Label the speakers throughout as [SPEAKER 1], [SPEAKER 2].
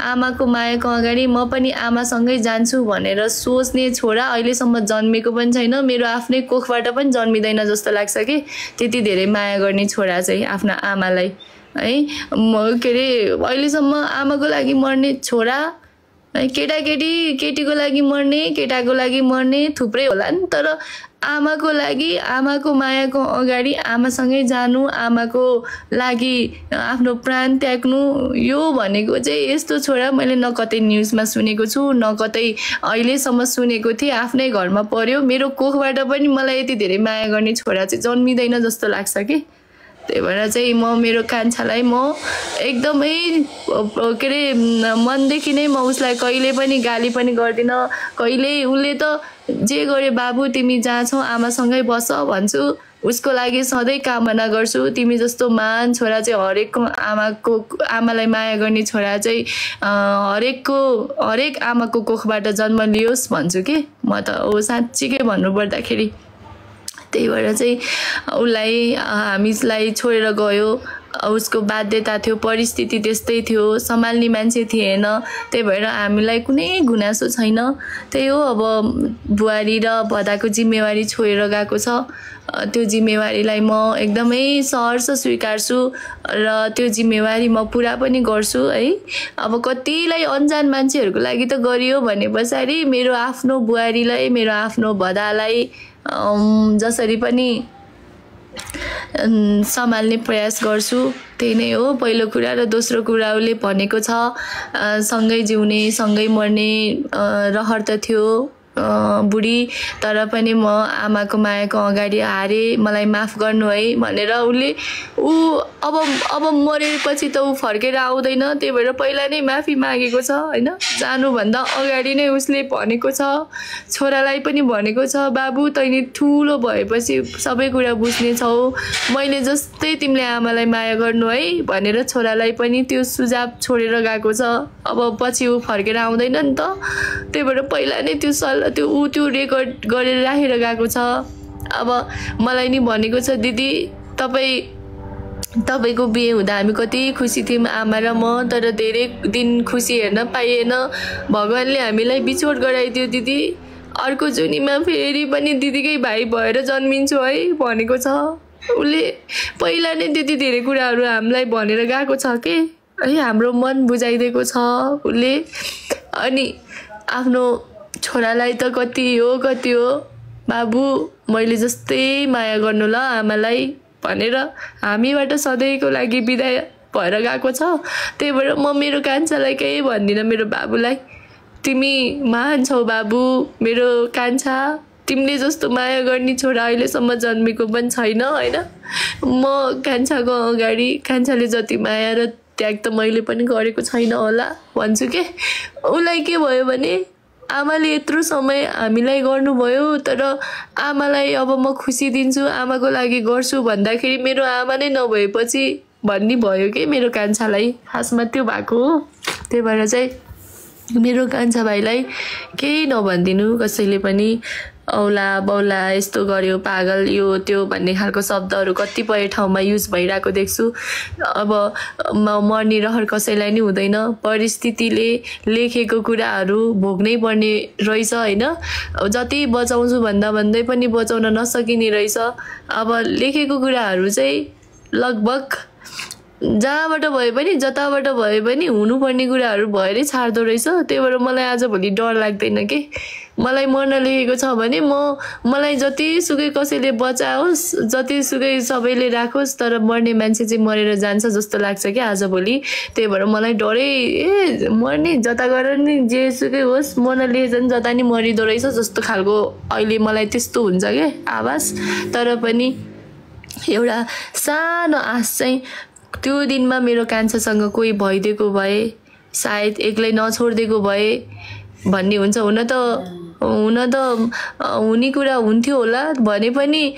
[SPEAKER 1] आमाको मायाको अगाडि म पनि आमासँगै जान्छु भनेर सोच्ने छोरा अहिलेसम्म जन्मेको पनि छैन। मेरो आफ्नै कोखबाट पनि जन्मिँदैन जस्तो लाग्छ कि त्यति धेरै माया गर्ने छोरा चाहिँ आफ्नो आमालाई है। के अरे अहिलेसम्म आमाको लागि मर्ने छोरा केटाकेटी केटीको लागि मर्ने केटाको लागि मर्ने थुप्रै होला नि, तर आमाको लागि आमाको मायाको अगाडि आमासँगै जानु, आमाको लागि आफ्नो प्राण त्याग्नु, यो भनेको चाहिँ यस्तो छोरा मैले न कतै न्युजमा सुनेको छु न कतै अहिलेसम्म सुनेको थिएँ। आफ्नै घरमा पर्यो, मेरो कोखबाट पनि मलाई यति धेरै माया गर्ने छोरा चाहिँ जन्मिँदैन जस्तो लाग्छ कि। त्यही भएर चाहिँ म मेरो कान्छालाई म एकदमै के अरे मनदेखि नै म उसलाई कहिले पनि गाली पनि गर्दिनँ। कहिले उसले त जे गरे बाबु तिमी जहाँ छौ आमासँगै बस भन्छु, उसको लागि सधैँ कामना गर्छु। तिमी जस्तो महान छोरा चाहिँ आमालाई माया गर्ने छोरा चाहिँ हरेक आमाको कोखबाट जन्म लियोस् भन्छु कि म त। साँच्चीकै भन्नुपर्दाखेरि त्यही भएर चाहिँ उसलाई हामीलाई छोडेर गयो। उसको बाध्यता थियो, परिस्थिति त्यस्तै थियो, सम्हाल्ने मान्छे थिएन। त्यही भएर हामीलाई कुनै गुनासो छैन। त्यही हो, अब बुहारी र भदाको जिम्मेवारी छोडेर गएको छ। त्यो जिम्मेवारीलाई म एकदमै सहर्ष स्वीकार्छु र त्यो जिम्मेवारी म पुरा पनि गर्छु है। अब कतिलाई अनजान मान्छेहरूको लागि त गरियो भने पछाडि मेरो आफ्नो बुहारीलाई, मेरो आफ्नो भदालाई जसरी पनि सम्हाल्ने प्रयास गर्छु। त्यही नै हो पहिलो कुरा। र दोस्रो कुरा उसले भनेको छ सँगै जिउने सँगै मर्ने रहर त थियो बुढी, तर पनि म आमाको मायाको अगाडि हारेँ, मलाई माफ गर्नु है भनेर अब मरेपछि त ऊ फर्केर आउँदैन। त्यही भएर पहिला नै माफी मागेको छ होइन। जानुभन्दा अगाडि नै उसले भनेको छ, छोरालाई पनि भनेको छ बाबु तैँले ठुलो भएपछि सबै कुरा बुझ्नेछौ, मैले जस्तै तिमीले आमालाई माया गर्नु है भनेर छोरालाई पनि त्यो सुझाव छोडेर गएको छ। अब पछि ऊ फर्केर आउँदैन नि त। त्यही भएर पहिला नै त्यो त्यो रेकर्ड गरेर राखेर गएको छ। अब मलाई नि भनेको छ दिदी तपाईँको बिहे हुँदा हामी कति खुसी थियौँ आमा र म, तर धेरै दिन खुसी हेर्न पाइएन, भगवान्ले हामीलाई बिछोड गराइदियो दिदी, अर्को जुनीमा फेरि पनि दिदीकै भाइ भएर जन्मिन्छु है भनेको छ। उसले पहिला नै त्यति धेरै कुराहरू हामीलाई भनेर गएको छ कि है, हाम्रो मन बुझाइदिएको छ उसले। अनि आफ्नो छोरालाई त कति हो बाबु मैले जस्तै माया गर्नु ल आमालाई भनेर हामीबाट सधैँको लागि बिदा भएर गएको छ। त्यही भएर म मेरो कान्छालाई केही भन्दिनँ, मेरो बाबुलाई तिमी महान छौ बाबु, मेरो कान्छा तिमीले जस्तो माया गर्ने छोरा अहिलेसम्म जन्मेको पनि छैन होइन। म कान्छाको अगाडि कान्छाले जति माया र त्याग त मैले पनि गरेको छैन होला भन्छु के। उसलाई के भयो भने आमाले यत्रो समय हामीलाई गर्नुभयो, तर आमालाई अब म खुसी दिन्छु, आमाको लागि गर्छु भन्दाखेरि मेरो आमा नै नभएपछि भन्ने भयो कि मेरो कान्छालाई, खासमा त्यो भएको हो। त्यही भएर चाहिँ मेरो कान्छा भाइलाई केही नभनिदिनु कसैले पनि, औला बौला यस्तो गर्यो पागल यो त्यो भन्ने खालको शब्दहरू कतिपय ठाउँमा युज भइरहेको देख्छु। अब मर्ने रहर कसैलाई नै हुँदैन, परिस्थितिले लेखेको कुराहरू भोग्नै पर्ने रहेछ होइन। जति बचाउँछु भन्दै पनि बचाउन नसकिने रहेछ। अब लेखेको कुराहरू चाहिँ लगभग जहाँबाट भए पनि जताबाट भए पनि हुनुपर्ने कुराहरू भएरै छाड्दो रहेछ। त्यही भएर मलाई आजभोलि डर लाग्दैन कि मलाई मर्न लेखेको छ भने मलाई जतिसुकै कसैले बचाओस्, जतिसुकै सबैले राखोस्, तर मर्ने मान्छे चाहिँ मरेर जान्छ जस्तो लाग्छ कि आजभोलि। त्यही भएर मलाई डरै मर्ने जता गएर नि जेसुकै होस् मर्न लेखेछ जता नि मरिदो रहेछ जस्तो खालको अहिले मलाई त्यस्तो हुन्छ क्या आवाज। तर पनि एउटा सानो आश चाहिँ त्यो दिनमा मेरो कान्छासँग कोही भइदिएको भए, सायद एक्लै नछोडिदिएको भए भन्ने हुन्छ। हुन त हुने कुरा हुन्थ्यो होला भने पनि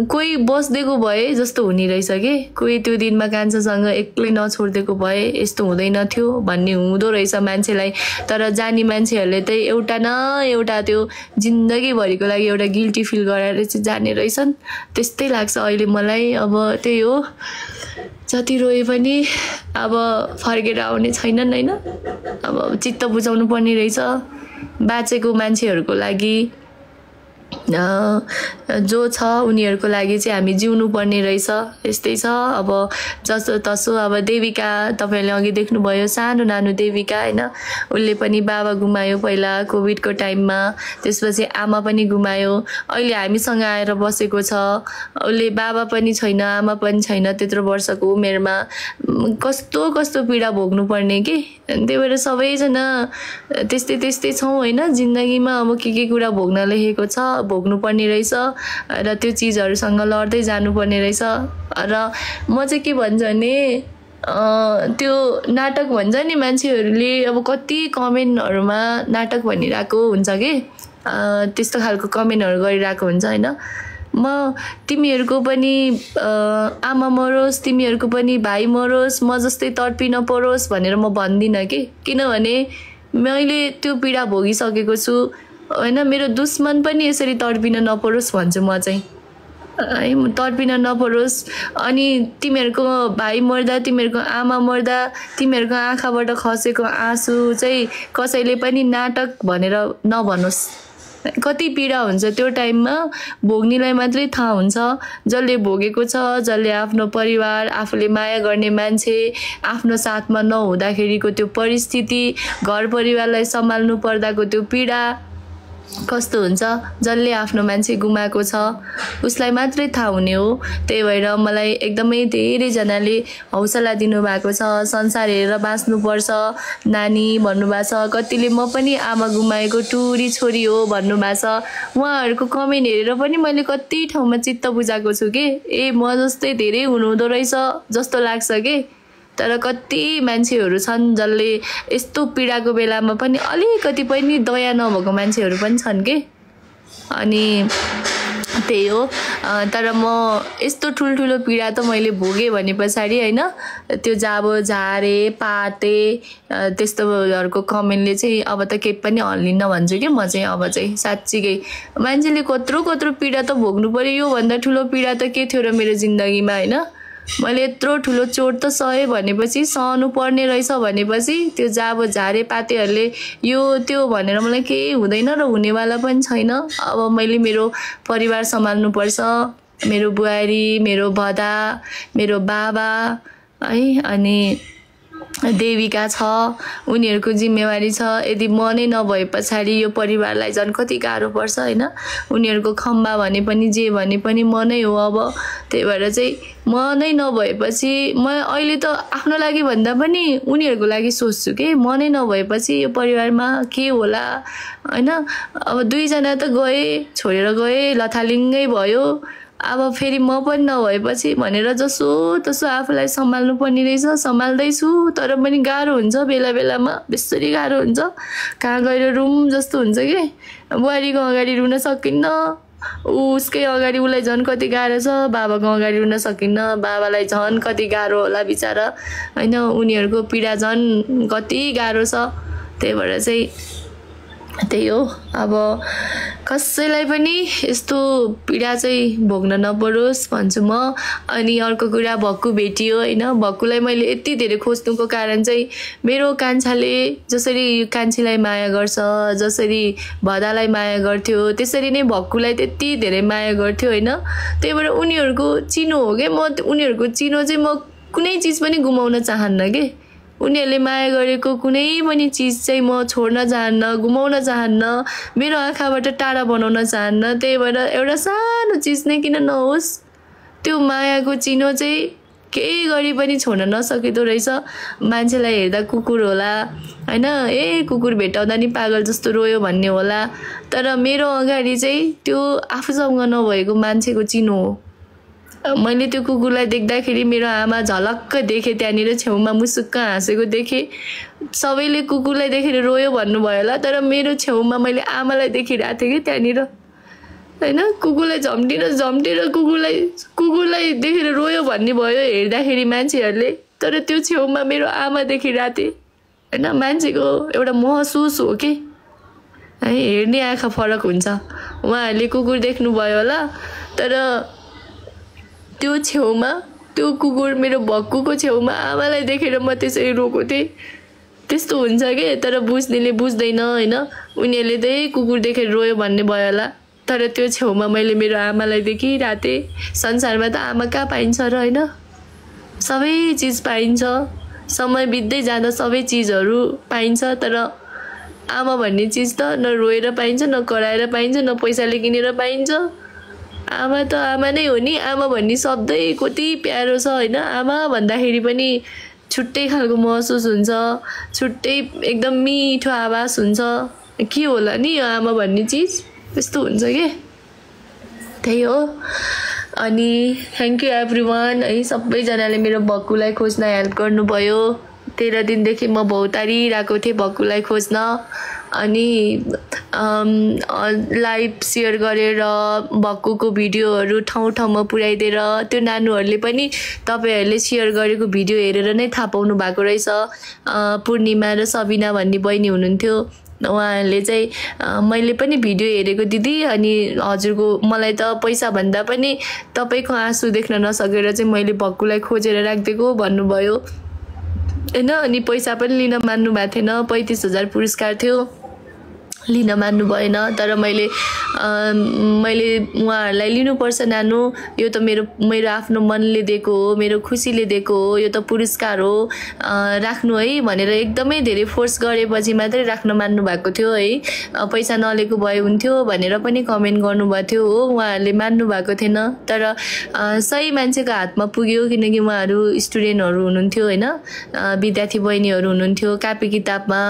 [SPEAKER 1] कोही बस्दिएको भए जस्तो हुने रहेछ कि, कोही त्यो दिनमा कान्छासँग एक्लै नछोडिदिएको भए यस्तो हुँदैन थियो भन्ने हुँदो रहेछ मान्छेलाई। तर जानी मान्छेहरूले त एउटा न एउटा त्यो जिन्दगीभरिको लागि एउटा गिल्टी फिल गराएर चाहिँ जाने रहेछन्, त्यस्तै लाग्छ अहिले मलाई। अब त्यही हो जति रोए पनि अब फर्केर आउने छैनन् हैन। अब चित्त बुझाउनु पर्ने रहेछ बाँचेको मान्छेहरूको लागि, जो छ उनीहरूको लागि चाहिँ हामी जिउनु पर्ने रहेछ। यस्तै छ अब जसो तसो। अब देविका तपाईले अघि देख्नुभयो, सानो नानो देविका हैन, उसले पनि बाबा गुमायो पहिला कोभिडको टाइममा, त्यसपछि आमा पनि गुमायो। अहिले हामीसँग आएर बसेको छ। उसले बाबा पनि छैन, आमा पनि छैन त्यत्रो वर्षको उमेरमा। कस्तो कस्तो पीडा भोग्नु पर्ने के। त्यही भएर सबैजना त्यस्तै त्यस्तै छौँ हैन जिन्दगीमा। अब के कुरा भोग्न लेखेको छ भोग्नु पर्ने रहेछ र त्यो चिजहरूसँग लड्दै जानुपर्ने रहेछ। र म चाहिँ के भन्छु भने त्यो नाटक भन्छ नि मान्छेहरूले, अब कति कमेन्टहरूमा नाटक भनिरहेको हुन्छ कि त्यस्तो खालको कमेन्टहरू गरिरहेको हुन्छ हैन। म तिमीहरूको पनि आमा मरोस्, तिमीहरूको पनि भाइ मरोस्, म जस्तै तडपिन परोस् भनेर म भन्दिनँ कि। किनभने मैले त्यो पीडा भोगिसकेको छु हैन। मेरो दुश्मन पनि यसरी तडपिन नपरोस् भन्छु म चाहिँ है, तडपिन नपरोस्। अनि तिमीहरूको भाइ मर्दा, तिमीहरूको आमा मर्दा, तिमीहरूको आँखाबाट खसेको आँसु चाहिँ कसैले पनि नाटक भनेर नभनोस्। कति पीडा हुन्छ त्यो टाइममा भोग्नेलाई मात्रै थाहा हुन्छ। जसले भोगेको छ, जसले आफ्नो परिवार, आफूले माया गर्ने मान्छे आफ्नो साथमा नहुँदाखेरिको त्यो परिस्थिति, घर परिवारलाई सम्हाल्नु पर्दाको त्यो पीडा कस्तो हुन्छ, जसले आफ्नो मान्छे गुमाएको छ उसलाई मात्रै थाहा हुने हो। त्यही भएर मलाई एकदमै धेरैजनाले हौसला दिनुभएको छ, संसार हेरेर बाँच्नुपर्छ नानी भन्नुभएको छ। कतिले म पनि आमा गुमाएको टुरी छोरी हो भन्नुभएको छ। उहाँहरूको कमेन्ट हेरेर पनि मैले कति ठाउँमा चित्त बुझाएको छु कि म जस्तै धेरै हुनुहुँदो रहेछ जस्तो लाग्छ कि। तर कति मान्छेहरू छन् जसले यस्तो पीडाको बेलामा पनि अलिकति पनि दया नभएको मान्छेहरू पनि छन् के। अनि त्यही हो। तर म यस्तो ठुल्ठुलो पीडा त मैले भोगेँ भने पछाडि हैन, त्यो जाबो झारे पाते त्यस्तोहरूको कमेन्टले चाहिँ अब त केही पनि हल्लिन्न भन्छु कि म चाहिँ। अब चाहिँ साँच्चीकै मान्छेले कत्रो कत्रो पीडा त भोग्नु पर्यो, यो भन्दा ठुलो पीडा त के थियो र मेरो जिन्दगीमा हैन। मैले यत्रो ठुलो चोट त सहे भनेपछि, सहनु पर्ने रहेछ भनेपछि त्यो जाबो झारे पातेहरूले यो त्यो भनेर मलाई केही हुँदैन र हुनेवाला पनि छैन। अब मैले मेरो परिवार सम्हाल्नु पर्छ, मेरो बुहारी, मेरो भदा, मेरो बाबा है, अनि देविका छ, उनीहरूको जिम्मेवारी छ। यदि म नै नभए पछाडि यो परिवारलाई झन् कति गाह्रो पर्छ हैन। उनीहरूको खम्बा भने पनि जे भने पनि म नै हो अब। त्यही भएर चाहिँ म नै नभएपछि म अहिले त आफ्नो लागि भन्दा पनि उनीहरूको लागि सोच्छु के। म नै नभएपछि यो परिवारमा के होला हैन। अब दुईजना त गए, छोडेर गए, लथालिङ्गै भयो। अब फेरि म पनि नभएपछि भनेर जसो तसो आफूलाई सम्हाल्नु पर्ने रहेछ। सम्हाल्दैछु तर पनि गाह्रो हुन्छ, बेला बेलामा बेसरी गाह्रो हुन्छ। कहाँ गएर रुम जस्तो हुन्छ कि। बुहारीको अगाडि रुन सकिन्न, उसकै अगाडि उसलाई झन् कति गाह्रो छ। बाबाको अगाडि रुन सकिन्न, बाबालाई झन् कति गाह्रो होला बिचारा हैन। उनीहरूको पीडा झन् कति गाह्रो छ। त्यही भएर चाहिँ त्यही हो। अब कसैलाई पनि यस्तो पीडा चाहिँ भोग्न नपरोस् भन्छु म। अनि अर्को कुरा भक्कु भेटियो हैन। भक्कुलाई मैले यति धेरै खोज्नुको कारण चाहिँ मेरो कान्छाले जसरी कान्छीलाई माया गर्छ, जसरी भदालाई माया गर्थ्यो, त्यसरी नै भक्कुलाई त्यति धेरै माया गर्थ्यो हैन। त्यही भएर उनीहरूको चिनो हो के। म उनीहरूको चिनो चाहिँ म कुनै चिज पनि गुमाउन चाहन्न के। उनीहरूले माया गरेको कुनै पनि चिज चाहिँ म छोड्न चाहन्न, गुमाउन चाहन्न, मेरो आँखाबाट टाढा बनाउन चाहन्न। त्यही भएर एउटा सानो चिज नै किन नहोस्, त्यो मायाको चिनो चाहिँ केही गरी पनि छोड्न नसकिदो रहेछ। मान्छेलाई हेर्दा कुकुर होला हैन, कुकुर भेटाउँदा नि पागल जस्तो रोयो भन्ने होला। तर मेरो अगाडि चाहिँ त्यो आफूसँग नभएको मान्छेको चिनो हो। मैले त्यो कुकुरलाई देख्दाखेरि मेरो आमा झलक्क देखेँ, त्यहाँनिर छेउमा मुसुक्क हाँसेको देखेँ। सबैले कुकुरलाई देखेर रोयो भन्नुभयो होला, तर मेरो छेउमा मैले आमालाई देखिरहेको थिएँ कि त्यहाँनिर हैन। कुकुरलाई झम्टेर कुकुरलाई देखेर रोयो भन्ने भयो हेर्दाखेरि मान्छेहरूले, तर त्यो छेउमा मेरो आमा देखिरहेको थिएँ हैन। मान्छेको एउटा महसुस हो कि है, हेर्ने आँखा फरक हुन्छ। उहाँहरूले कुकुर देख्नुभयो होला, तर त्यो छेउमा त्यो कुकुर मेरो भक्कुको छेउमा आमालाई देखेर म त्यसरी रोएको थिएँ। त्यस्तो हुन्छ के, तर बुझ्नेले बुझ्दैन होइन। उनीहरूले त्यही कुकुर देखेर रोयो भन्ने भयो होला, तर त्यो छेउमा मैले मेरो आमालाई देखिरहेको थिएँ। संसारमा त आमा कहाँ पाइन्छ र होइन, सबै चिज पाइन्छ, समय बित्दै जाँदा सबै चिजहरू पाइन्छ, तर आमा भन्ने चिज त न रोएर पाइन्छ, न कराएर पाइन्छ, न पैसाले किनेर पाइन्छ। आमा त आमा नै हो नि। आमा भन्ने शब्दै कति प्यारो छ होइन। आमा भन्दाखेरि पनि छुट्टै खालको महसुस हुन्छ, छुट्टै एकदम मिठो आवाज हुन्छ। के होला नि यो आमा भन्ने चिज, यस्तो हुन्छ के, त्यही हो। अनि थ्याङ्क यू एभ्रिवान है, सबैजनाले मेरो भक्कुलाई खोज्न हेल्प गर्नुभयो। 13 दिनदेखि म भौतारिरहेको थिएँ भक्कुलाई खोज्न। अनि लाइभ सेयर गरेर भक्कुको भिडियोहरू ठाउँ ठाउँमा पुर्याइदिएर त्यो नानुहरूले पनि तपाईँहरूले सेयर गरेको भिडियो हेरेर नै थाहा पाउनु भएको रहेछ। पूर्णिमा र सबिना भन्ने बहिनी हुनुहुन्थ्यो, उहाँहरूले चाहिँ मैले पनि भिडियो हेरेको दिदी, अनि हजुरको मलाई त पैसा भन्दा पनि तपाईँको आँसु देख्न नसकेर चाहिँ मैले भक्कुलाई खोजेर राखिदिएको भन्नुभयो होइन। अनि पैसा पनि लिन मान्नु भएको थिएन, 35,000 पुरस्कार थियो, लिन मान्नु भएन। तर मैले उहाँहरूलाई लिनुपर्छ नानु, यो त मेरो आफ्नो मनले दिएको हो, मेरो खुसीले दिएको हो, यो त पुरस्कार हो, राख्नु है भनेर एकदमै धेरै फोर्स गरेपछि मात्रै राख्न मान्नु भएको थियो है। पैसा नलिएको भए हुन्थ्यो भनेर पनि कमेन्ट गर्नुभएको थियो हो, उहाँहरूले मान्नु भएको थिएन। तर सही मान्छेको हातमा पुग्यो, किनकि उहाँहरू स्टुडेन्टहरू हुनुहुन्थ्यो होइन, विद्यार्थी बहिनीहरू हुनुहुन्थ्यो। कापी किताबमा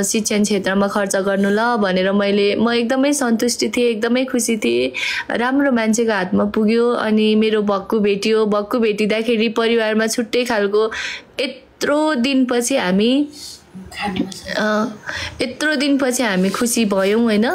[SPEAKER 1] शिक्षण क्षेत्रमा खर्च गर्नु ल भनेर म एकदमै सन्तुष्टि थिएँ, एकदमै खुसी थिएँ। राम्रो मान्छेको हातमा पुग्यो अनि मेरो भक्कु भेटियो। भक्कु भेटिँदाखेरि परिवारमा छुट्टै खालको यत्रो दिनपछि हामी खुसी भयौँ होइन।